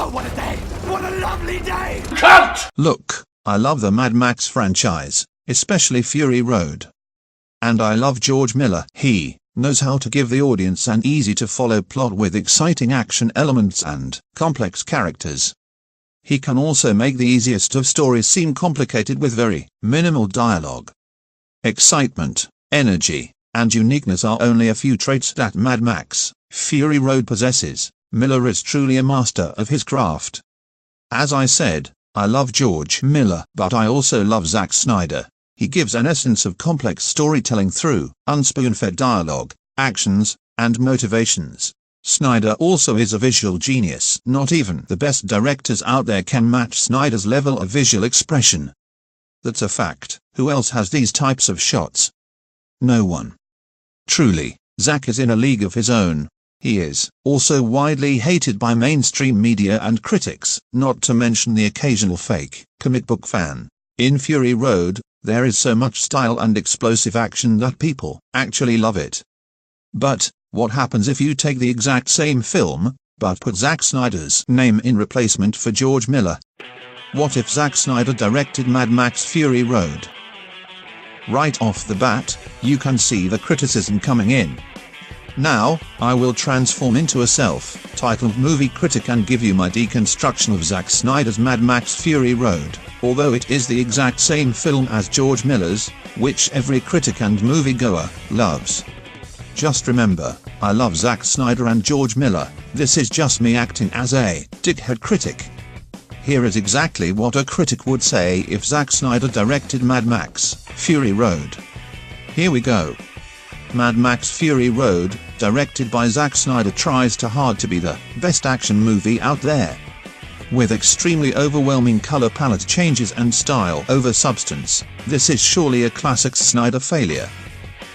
Oh, what a day! What a lovely day! Cut! Look, I love the Mad Max franchise, especially Fury Road. And I love George Miller. He knows how to give the audience an easy-to-follow plot with exciting action elements and complex characters. He can also make the easiest of stories seem complicated with very minimal dialogue. Excitement, energy, and uniqueness are only a few traits that Mad Max Fury Road possesses. Miller is truly a master of his craft. As I said, I love George Miller, but I also love Zack Snyder. He gives an essence of complex storytelling through unspoon-fed dialogue, actions, and motivations. Snyder also is a visual genius. Not even the best directors out there can match Snyder's level of visual expression. That's a fact. Who else has these types of shots? No one. Truly, Zack is in a league of his own. He is also widely hated by mainstream media and critics, not to mention the occasional fake comic book fan. In Fury Road, there is so much style and explosive action that people actually love it. But what happens if you take the exact same film, but put Zack Snyder's name in replacement for George Miller? What if Zack Snyder directed Mad Max Fury Road? Right off the bat, you can see the criticism coming in. Now, I will transform into a self-titled movie critic and give you my deconstruction of Zack Snyder's Mad Max Fury Road. Although it is the exact same film as George Miller's, which every critic and moviegoer loves. Just remember, I love Zack Snyder and George Miller. This is just me acting as a dickhead critic. Here is exactly what a critic would say if Zack Snyder directed Mad Max Fury Road. Here we go. Mad Max Fury Road, directed by Zack Snyder, tries too hard to be the best action movie out there. With extremely overwhelming color palette changes and style over substance, this is surely a classic Snyder failure.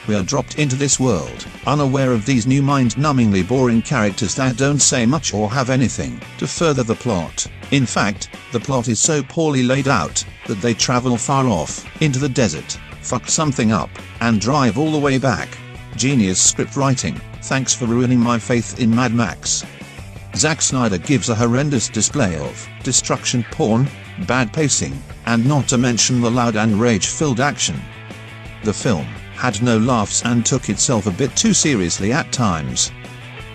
We are dropped into this world, unaware of these new mind-numbingly boring characters that don't say much or have anything to further the plot. In fact, the plot is so poorly laid out, that they travel far off into the desert, fuck something up, and drive all the way back. Genius script writing. Thanks for ruining my faith in Mad Max. Zack Snyder gives a horrendous display of destruction porn, bad pacing, and not to mention the loud and rage-filled action. The film had no laughs and took itself a bit too seriously at times.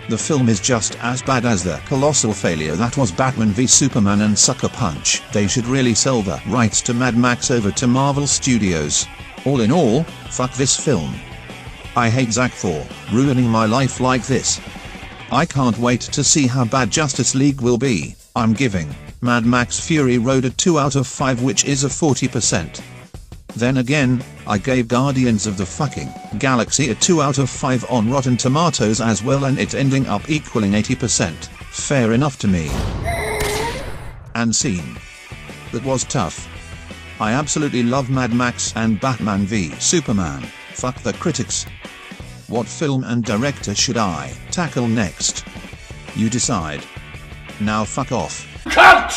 The film is just as bad as the colossal failure that was Batman v Superman and Sucker Punch. They should really sell the rights to Mad Max over to Marvel Studios. All in all, fuck this film. I hate Zack for ruining my life like this. I can't wait to see how bad Justice League will be. I'm giving Mad Max Fury Road a 2 out of 5, which is a 40%. Then again, I gave Guardians of the fucking Galaxy a 2 out of 5 on Rotten Tomatoes as well, and it ending up equaling 80%. Fair enough to me. And scene. That was tough. I absolutely love Mad Max and Batman v Superman. Fuck the critics. What film and director should I tackle next? You decide. Now fuck off. Cut!